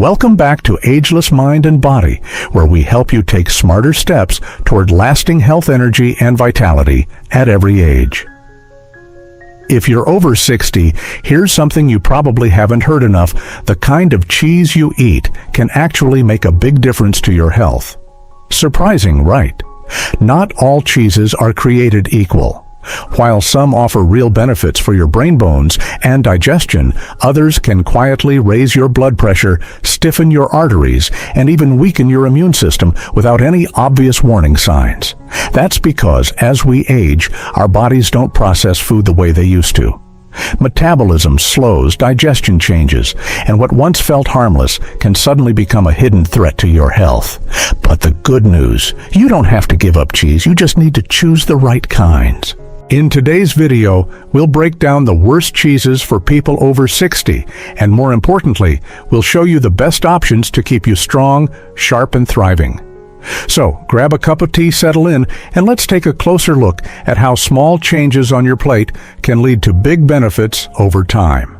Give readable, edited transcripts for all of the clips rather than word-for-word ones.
Welcome back to Ageless Mind and Body, where we help you take smarter steps toward lasting health, energy, and vitality at every age. If you're over 60, here's something you probably haven't heard enough. The kind of cheese you eat can actually make a big difference to your health. Surprising, right? Not all cheeses are created equal. While some offer real benefits for your brain bones and digestion, others can quietly raise your blood pressure, stiffen your arteries, and even weaken your immune system without any obvious warning signs. That's because as we age, our bodies don't process food the way they used to. Metabolism slows, digestion changes, and what once felt harmless can suddenly become a hidden threat to your health. But the good news, you don't have to give up cheese, you just need to choose the right kinds. In today's video, we'll break down the worst cheeses for people over 60, and more importantly, we'll show you the best options to keep you strong, sharp, and thriving. So, grab a cup of tea, settle in, and let's take a closer look at how small changes on your plate can lead to big benefits over time.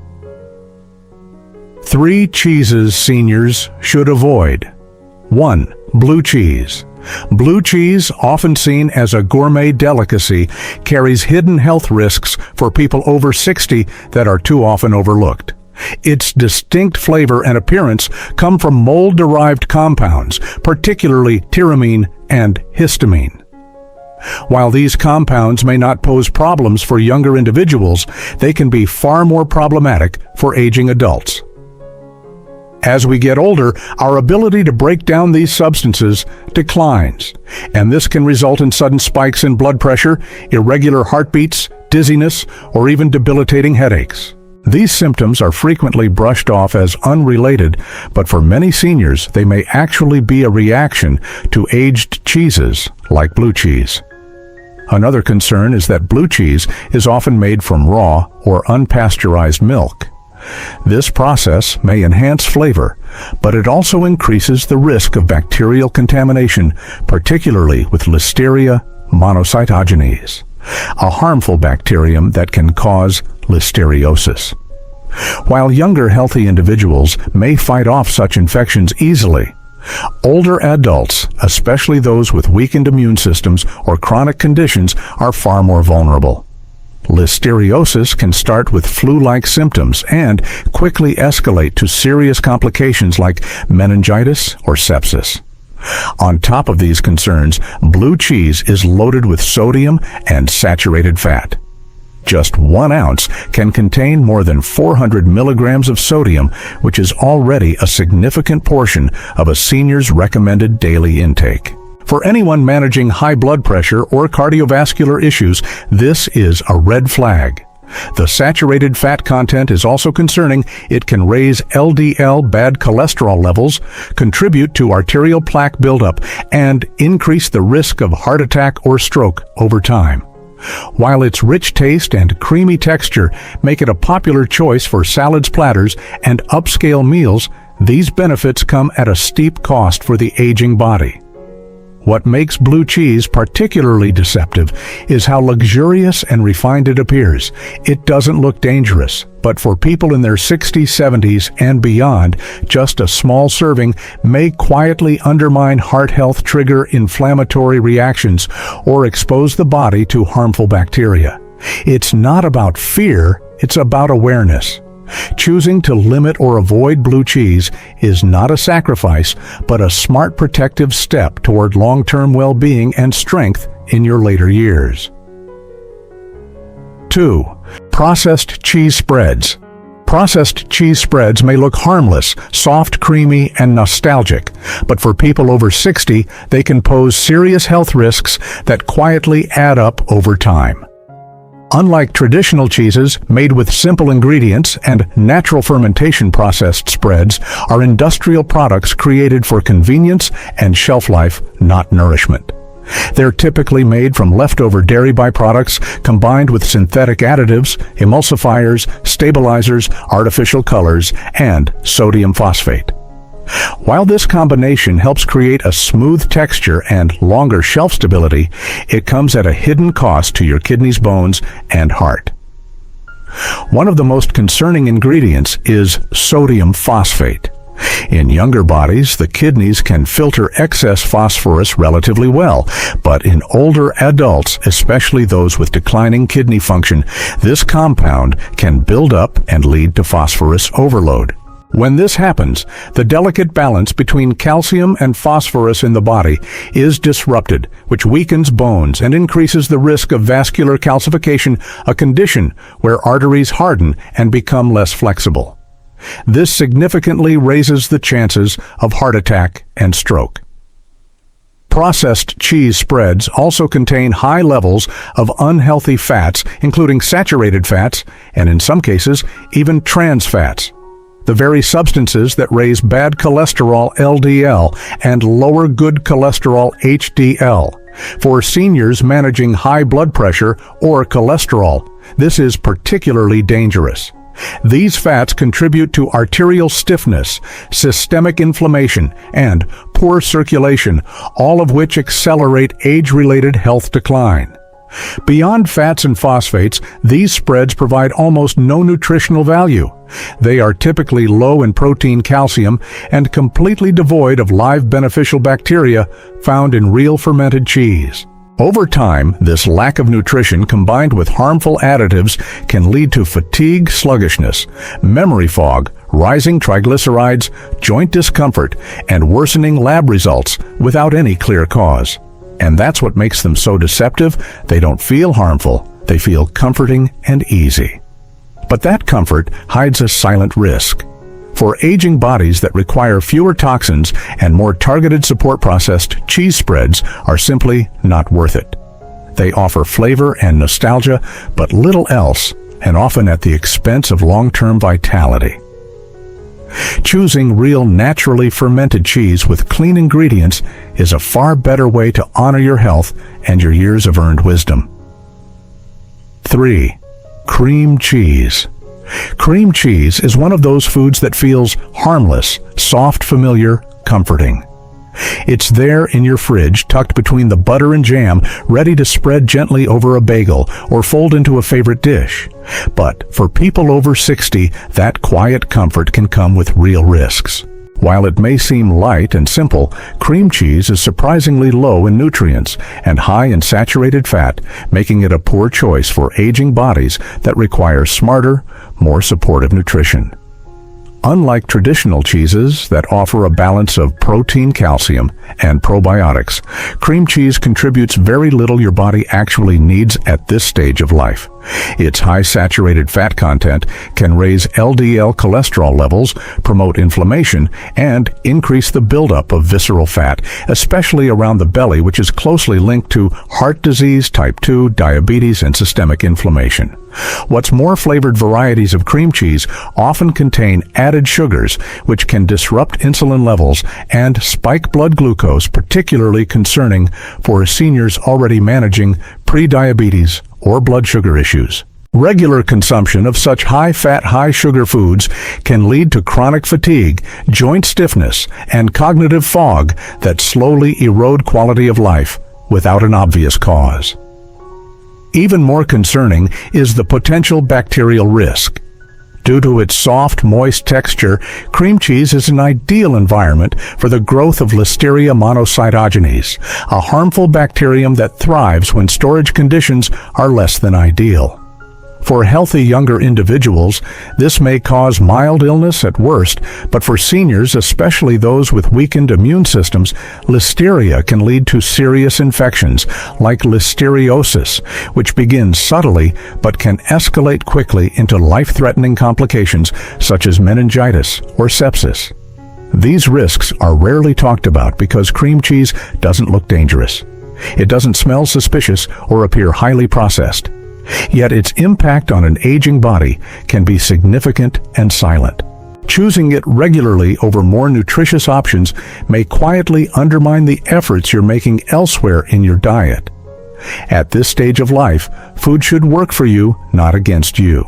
3 cheeses seniors should avoid. 1. Blue cheese. Blue cheese, often seen as a gourmet delicacy, carries hidden health risks for people over 60 that are too often overlooked. Its distinct flavor and appearance come from mold-derived compounds, particularly tyramine and histamine. While these compounds may not pose problems for younger individuals, they can be far more problematic for aging adults. As we get older, our ability to break down these substances declines, and this can result in sudden spikes in blood pressure, irregular heartbeats, dizziness, or even debilitating headaches. These symptoms are frequently brushed off as unrelated, but for many seniors, they may actually be a reaction to aged cheeses like blue cheese. Another concern is that blue cheese is often made from raw or unpasteurized milk. This process may enhance flavor, but it also increases the risk of bacterial contamination, particularly with Listeria monocytogenes, a harmful bacterium that can cause listeriosis. While younger healthy individuals may fight off such infections easily, older adults, especially those with weakened immune systems or chronic conditions, are far more vulnerable. Listeriosis can start with flu-like symptoms and quickly escalate to serious complications like meningitis or sepsis. On top of these concerns, blue cheese is loaded with sodium and saturated fat. Just 1 ounce can contain more than 400 milligrams of sodium, which is already a significant portion of a senior's recommended daily intake. For anyone managing high blood pressure or cardiovascular issues, this is a red flag. The saturated fat content is also concerning. It can raise LDL bad cholesterol levels, contribute to arterial plaque buildup, and increase the risk of heart attack or stroke over time. While its rich taste and creamy texture make it a popular choice for salads, platters, and upscale meals, these benefits come at a steep cost for the aging body. What makes blue cheese particularly deceptive is how luxurious and refined it appears. It doesn't look dangerous, but for people in their 60s, 70s, and beyond, just a small serving may quietly undermine heart health, trigger inflammatory reactions, or expose the body to harmful bacteria. It's not about fear, it's about awareness. Choosing to limit or avoid blue cheese is not a sacrifice, but a smart protective step toward long-term well-being and strength in your later years. 2. Processed cheese spreads. Processed cheese spreads may look harmless, soft, creamy, and nostalgic, but for people over 60, they can pose serious health risks that quietly add up over time. Unlike traditional cheeses made with simple ingredients and natural fermentation, processed spreads are industrial products created for convenience and shelf life, not nourishment. They're typically made from leftover dairy byproducts combined with synthetic additives, emulsifiers, stabilizers, artificial colors, and sodium phosphate. While this combination helps create a smooth texture and longer shelf stability, it comes at a hidden cost to your kidneys, bones, and heart. One of the most concerning ingredients is sodium phosphate. In younger bodies, the kidneys can filter excess phosphorus relatively well, but in older adults, especially those with declining kidney function, this compound can build up and lead to phosphorus overload. When this happens, the delicate balance between calcium and phosphorus in the body is disrupted, which weakens bones and increases the risk of vascular calcification, a condition where arteries harden and become less flexible. This significantly raises the chances of heart attack and stroke. Processed cheese spreads also contain high levels of unhealthy fats, including saturated fats, and in some cases, even trans fats. The very substances that raise bad cholesterol LDL and lower good cholesterol HDL. For seniors managing high blood pressure or cholesterol, this is particularly dangerous. These fats contribute to arterial stiffness, systemic inflammation, and poor circulation, all of which accelerate age-related health decline. Beyond fats and phosphates, these spreads provide almost no nutritional value. They are typically low in protein, calcium, and completely devoid of live beneficial bacteria found in real fermented cheese. Over time, this lack of nutrition combined with harmful additives can lead to fatigue, sluggishness, memory fog, rising triglycerides, joint discomfort, and worsening lab results without any clear cause. And that's what makes them so deceptive. They don't feel harmful. They feel comforting and easy. But that comfort hides a silent risk. For aging bodies that require fewer toxins and more targeted support, processed cheese spreads are simply not worth it. They offer flavor and nostalgia, but little else, and often at the expense of long-term vitality. Choosing real, naturally fermented cheese with clean ingredients is a far better way to honor your health and your years of earned wisdom. 3. Cream cheese. Cream cheese is one of those foods that feels harmless, soft, familiar, comforting. It's there in your fridge, tucked between the butter and jam, ready to spread gently over a bagel or fold into a favorite dish. But for people over 60, that quiet comfort can come with real risks. While it may seem light and simple, cream cheese is surprisingly low in nutrients and high in saturated fat, making it a poor choice for aging bodies that require smarter, more supportive nutrition. Unlike traditional cheeses that offer a balance of protein, calcium, and probiotics, cream cheese contributes very little your body actually needs at this stage of life. Its high saturated fat content can raise LDL cholesterol levels, promote inflammation, and increase the buildup of visceral fat, especially around the belly, which is closely linked to heart disease, type 2, diabetes, and systemic inflammation. What's more, flavored varieties of cream cheese often contain added sugars, which can disrupt insulin levels and spike blood glucose, particularly concerning for seniors already managing prediabetes or blood sugar issues. Regular consumption of such high-fat, high-sugar foods can lead to chronic fatigue, joint stiffness, and cognitive fog that slowly erode quality of life without an obvious cause. Even more concerning is the potential bacterial risk. Due to its soft, moist texture, cream cheese is an ideal environment for the growth of Listeria monocytogenes, a harmful bacterium that thrives when storage conditions are less than ideal. For healthy younger individuals, this may cause mild illness at worst, but for seniors, especially those with weakened immune systems, Listeria can lead to serious infections like listeriosis, which begins subtly but can escalate quickly into life-threatening complications such as meningitis or sepsis. These risks are rarely talked about because cream cheese doesn't look dangerous. It doesn't smell suspicious or appear highly processed. Yet its impact on an aging body can be significant and silent. Choosing it regularly over more nutritious options may quietly undermine the efforts you're making elsewhere in your diet. At this stage of life, food should work for you, not against you.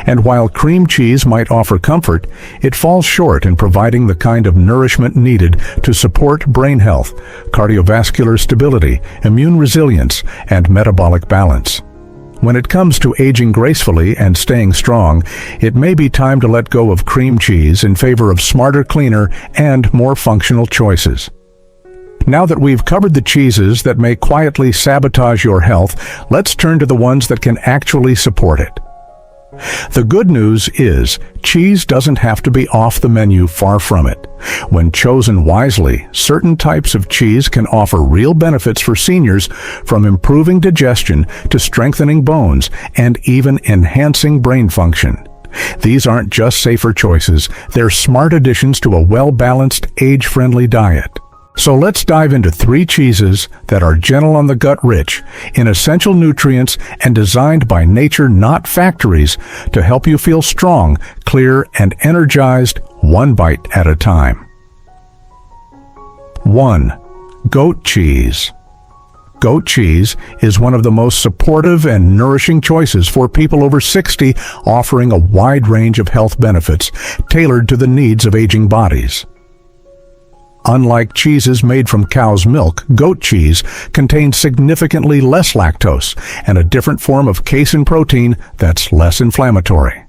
And while cream cheese might offer comfort, it falls short in providing the kind of nourishment needed to support brain health, cardiovascular stability, immune resilience, and metabolic balance. When it comes to aging gracefully and staying strong, it may be time to let go of cream cheese in favor of smarter, cleaner, and more functional choices. Now that we've covered the cheeses that may quietly sabotage your health, let's turn to the ones that can actually support it. The good news is, cheese doesn't have to be off the menu, far from it. When chosen wisely, certain types of cheese can offer real benefits for seniors, from improving digestion to strengthening bones and even enhancing brain function. These aren't just safer choices, they're smart additions to a well-balanced, age-friendly diet. So let's dive into 3 cheeses that are gentle on the gut, rich in essential nutrients, and designed by nature, not factories, to help you feel strong, clear, and energized, one bite at a time. 1. Goat cheese. Goat cheese is one of the most supportive and nourishing choices for people over 60, offering a wide range of health benefits tailored to the needs of aging bodies. Unlike cheeses made from cow's milk, goat cheese contains significantly less lactose and a different form of casein protein that's less inflammatory.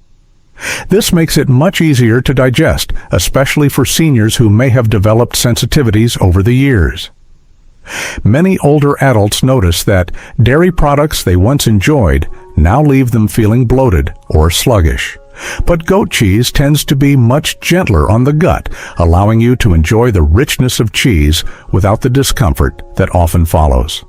This makes it much easier to digest, especially for seniors who may have developed sensitivities over the years. Many older adults notice that dairy products they once enjoyed now leave them feeling bloated or sluggish. But goat cheese tends to be much gentler on the gut, allowing you to enjoy the richness of cheese without the discomfort that often follows.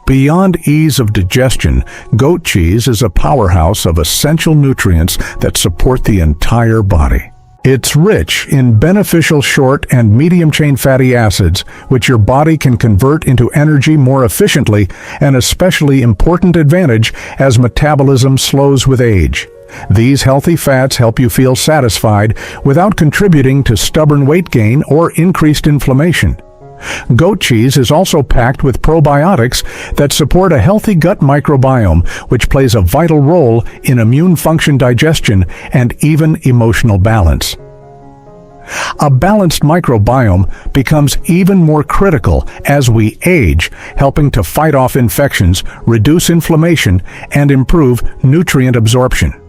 Beyond ease of digestion, goat cheese is a powerhouse of essential nutrients that support the entire body. It's rich in beneficial short and medium-chain fatty acids, which your body can convert into energy more efficiently, an especially important advantage as metabolism slows with age. These healthy fats help you feel satisfied without contributing to stubborn weight gain or increased inflammation. Goat cheese is also packed with probiotics that support a healthy gut microbiome, which plays a vital role in immune function, digestion, and even emotional balance. A balanced microbiome becomes even more critical as we age, helping to fight off infections, reduce inflammation, and improve nutrient absorption.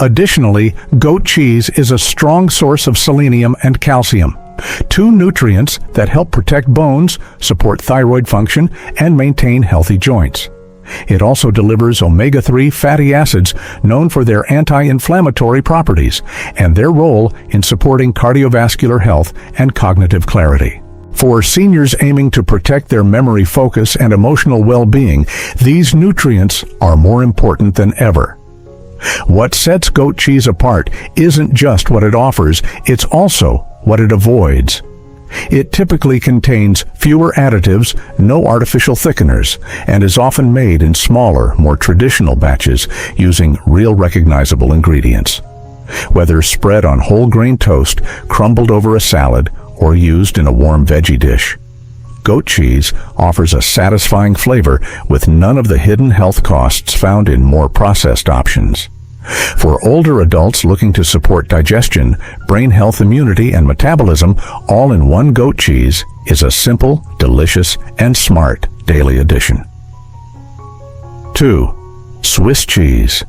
Additionally, goat cheese is a strong source of selenium and calcium, 2 nutrients that help protect bones, support thyroid function, and maintain healthy joints. It also delivers omega-3 fatty acids, known for their anti-inflammatory properties and their role in supporting cardiovascular health and cognitive clarity. For seniors aiming to protect their memory, focus, and emotional well-being, these nutrients are more important than ever. What sets goat cheese apart isn't just what it offers, it's also what it avoids. It typically contains fewer additives, no artificial thickeners, and is often made in smaller, more traditional batches using real recognizable ingredients. Whether spread on whole grain toast, crumbled over a salad, or used in a warm veggie dish, goat cheese offers a satisfying flavor with none of the hidden health costs found in more processed options. For older adults looking to support digestion, brain health, immunity, and metabolism, all in one goat cheese is a simple, delicious, and smart daily addition. 2. Swiss cheese.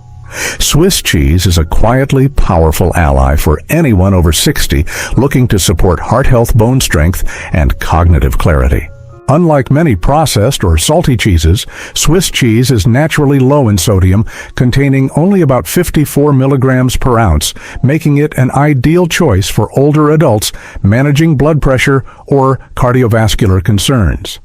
Swiss cheese is a quietly powerful ally for anyone over 60 looking to support heart health, bone strength, and cognitive clarity. Unlike many processed or salty cheeses, Swiss cheese is naturally low in sodium, containing only about 54 milligrams per ounce, making it an ideal choice for older adults managing blood pressure or cardiovascular concerns.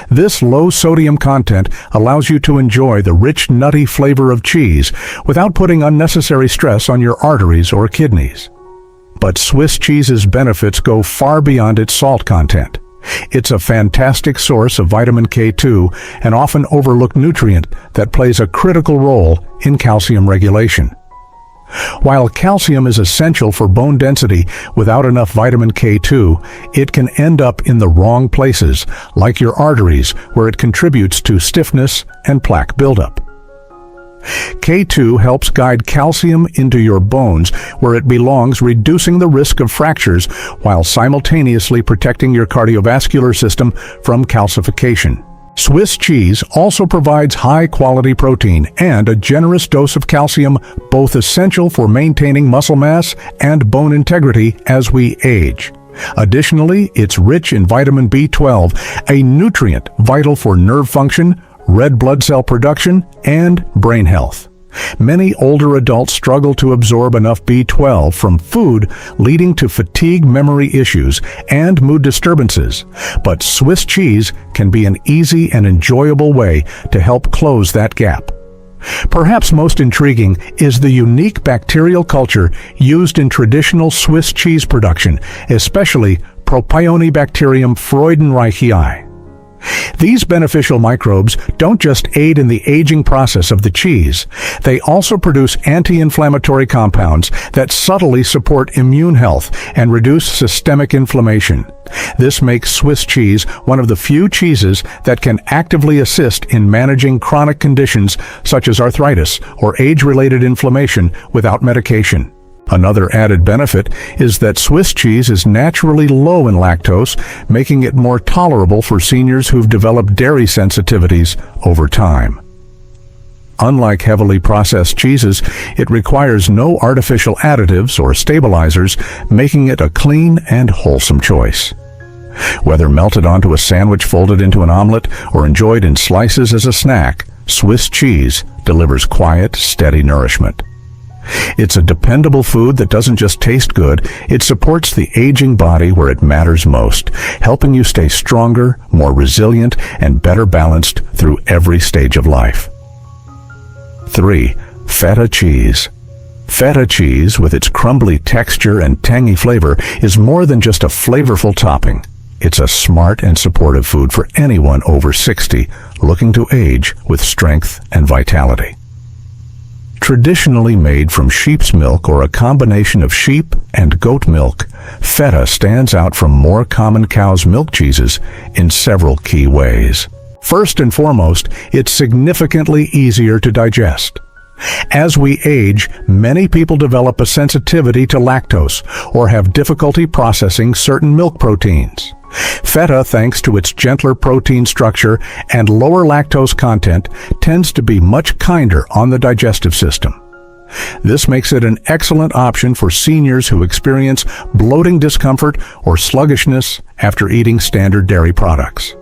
This low sodium content allows you to enjoy the rich, nutty flavor of cheese without putting unnecessary stress on your arteries or kidneys. But Swiss cheese's benefits go far beyond its salt content. It's a fantastic source of vitamin K2, an often overlooked nutrient that plays a critical role in calcium regulation. While calcium is essential for bone density, without enough vitamin K2, it can end up in the wrong places, like your arteries, where it contributes to stiffness and plaque buildup. K2 helps guide calcium into your bones where it belongs, reducing the risk of fractures while simultaneously protecting your cardiovascular system from calcification. Swiss cheese also provides high-quality protein and a generous dose of calcium, both essential for maintaining muscle mass and bone integrity as we age. Additionally, it's rich in vitamin B12, a nutrient vital for nerve function, red blood cell production, and brain health. Many older adults struggle to absorb enough B12 from food, leading to fatigue, memory issues, and mood disturbances. But Swiss cheese can be an easy and enjoyable way to help close that gap. Perhaps most intriguing is the unique bacterial culture used in traditional Swiss cheese production, especially Propionibacterium freudenreichii. These beneficial microbes don't just aid in the aging process of the cheese, they also produce anti-inflammatory compounds that subtly support immune health and reduce systemic inflammation. This makes Swiss cheese one of the few cheeses that can actively assist in managing chronic conditions such as arthritis or age-related inflammation without medication. Another added benefit is that Swiss cheese is naturally low in lactose, making it more tolerable for seniors who've developed dairy sensitivities over time. Unlike heavily processed cheeses, it requires no artificial additives or stabilizers, making it a clean and wholesome choice. Whether melted onto a sandwich, folded into an omelet, or enjoyed in slices as a snack, Swiss cheese delivers quiet, steady nourishment. It's a dependable food that doesn't just taste good, it supports the aging body where it matters most, helping you stay stronger, more resilient, and better balanced through every stage of life. 3. Feta cheese. Feta cheese, with its crumbly texture and tangy flavor, is more than just a flavorful topping. It's a smart and supportive food for anyone over 60 looking to age with strength and vitality. Traditionally made from sheep's milk or a combination of sheep and goat milk, feta stands out from more common cow's milk cheeses in several key ways. First and foremost, it's significantly easier to digest. As we age, many people develop a sensitivity to lactose or have difficulty processing certain milk proteins. Feta, thanks to its gentler protein structure and lower lactose content, tends to be much kinder on the digestive system. This makes it an excellent option for seniors who experience bloating discomfort or sluggishness after eating standard dairy products.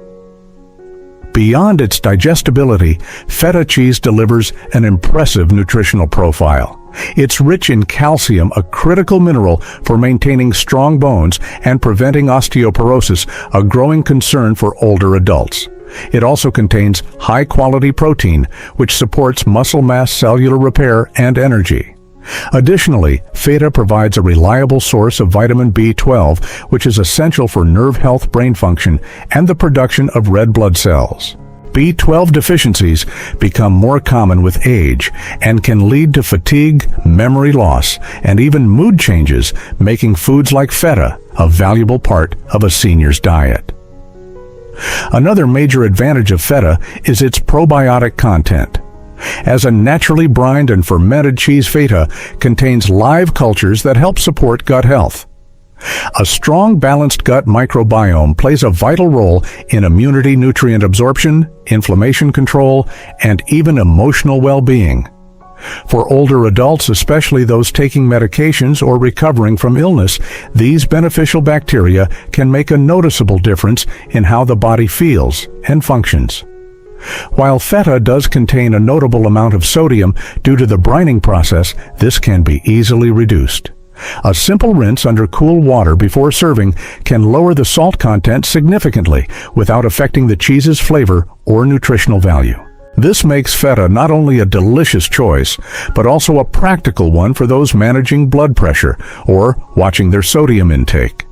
Beyond its digestibility, feta cheese delivers an impressive nutritional profile. It's rich in calcium, a critical mineral for maintaining strong bones and preventing osteoporosis, a growing concern for older adults. It also contains high-quality protein, which supports muscle mass, cellular repair, and energy. Additionally, feta provides a reliable source of vitamin B12, which is essential for nerve health, brain function, and the production of red blood cells. B12 deficiencies become more common with age and can lead to fatigue, memory loss, and even mood changes, making foods like feta a valuable part of a senior's diet. Another major advantage of feta is its probiotic content. As a naturally brined and fermented cheese, feta contains live cultures that help support gut health. A strong, balanced gut microbiome plays a vital role in immunity, nutrient absorption, inflammation control, and even emotional well-being. For older adults, especially those taking medications or recovering from illness, these beneficial bacteria can make a noticeable difference in how the body feels and functions. While feta does contain a notable amount of sodium due to the brining process, this can be easily reduced. A simple rinse under cool water before serving can lower the salt content significantly without affecting the cheese's flavor or nutritional value. This makes feta not only a delicious choice, but also a practical one for those managing blood pressure or watching their sodium intake.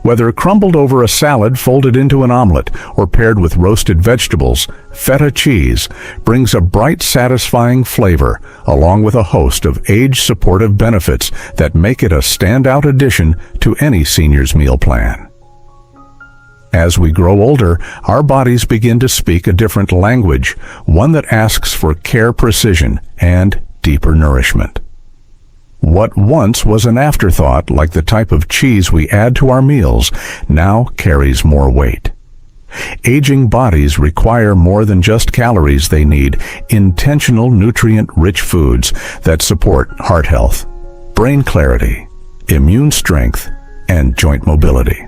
Whether crumbled over a salad, folded into an omelet, or paired with roasted vegetables, feta cheese brings a bright, satisfying flavor, along with a host of age-supportive benefits that make it a standout addition to any senior's meal plan. As we grow older, our bodies begin to speak a different language, one that asks for care, precision, and deeper nourishment. What once was an afterthought, like the type of cheese we add to our meals, now carries more weight. Aging bodies require more than just calories. They need intentional, nutrient-rich foods that support heart health, brain clarity, immune strength, and joint mobility.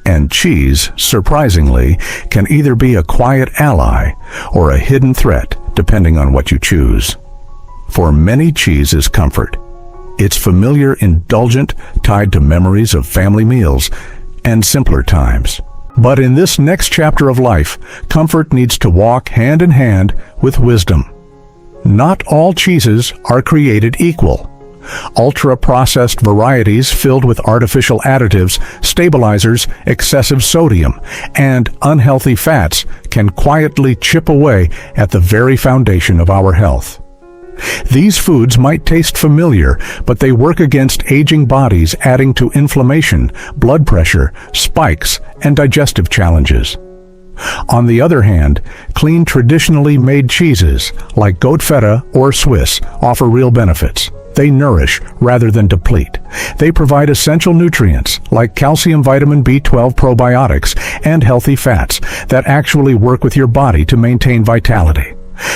And cheese, surprisingly, can either be a quiet ally or a hidden threat, depending on what you choose. For many, cheese is comfort. It's familiar, indulgent, tied to memories of family meals and simpler times. But in this next chapter of life, comfort needs to walk hand in hand with wisdom. Not all cheeses are created equal. Ultra-processed varieties filled with artificial additives, stabilizers, excessive sodium, and unhealthy fats can quietly chip away at the very foundation of our health. These foods might taste familiar, but they work against aging bodies, adding to inflammation, blood pressure, spikes, and digestive challenges. On the other hand, clean, traditionally made cheeses, like goat feta or Swiss, offer real benefits. They nourish rather than deplete. They provide essential nutrients like calcium, vitamin B12, probiotics, and healthy fats that actually work with your body to maintain vitality.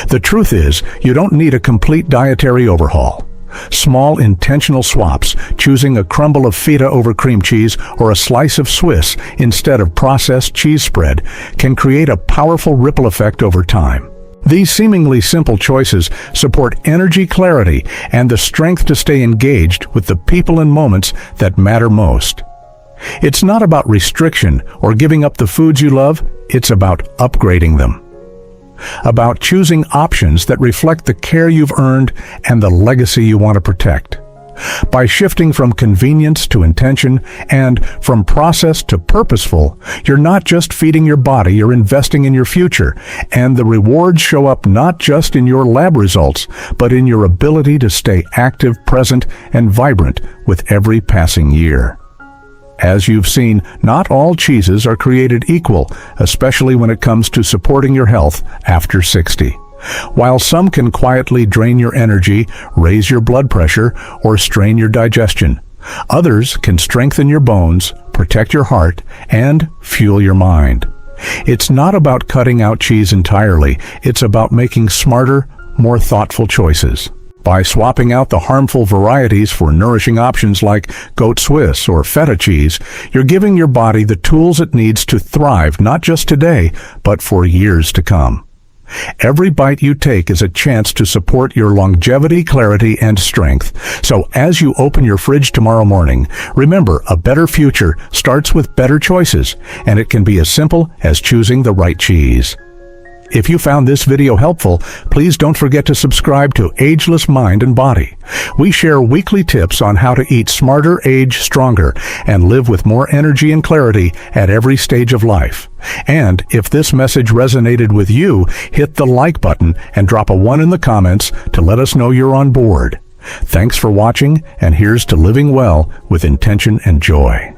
The truth is, you don't need a complete dietary overhaul. Small, intentional swaps, choosing a crumble of feta over cream cheese or a slice of Swiss instead of processed cheese spread, can create a powerful ripple effect over time. These seemingly simple choices support energy, clarity, and the strength to stay engaged with the people and moments that matter most. It's not about restriction or giving up the foods you love, it's about upgrading them. About choosing options that reflect the care you've earned and the legacy you want to protect. By shifting from convenience to intention and from process to purposeful, you're not just feeding your body, you're investing in your future. And the rewards show up not just in your lab results, but in your ability to stay active, present, and vibrant with every passing year. As you've seen, not all cheeses are created equal, especially when it comes to supporting your health after 60. While some can quietly drain your energy, raise your blood pressure, or strain your digestion, others can strengthen your bones, protect your heart, and fuel your mind. It's not about cutting out cheese entirely, it's about making smarter, more thoughtful choices. By swapping out the harmful varieties for nourishing options like goat Swiss or feta cheese, you're giving your body the tools it needs to thrive not just today, but for years to come. Every bite you take is a chance to support your longevity, clarity, and strength. So as you open your fridge tomorrow morning, remember, a better future starts with better choices, and it can be as simple as choosing the right cheese. If you found this video helpful, please don't forget to subscribe to Ageless Mind and Body. We share weekly tips on how to eat smarter, age stronger, and live with more energy and clarity at every stage of life. And if this message resonated with you, hit the like button and drop a 1 in the comments to let us know you're on board. Thanks for watching, and here's to living well with intention and joy.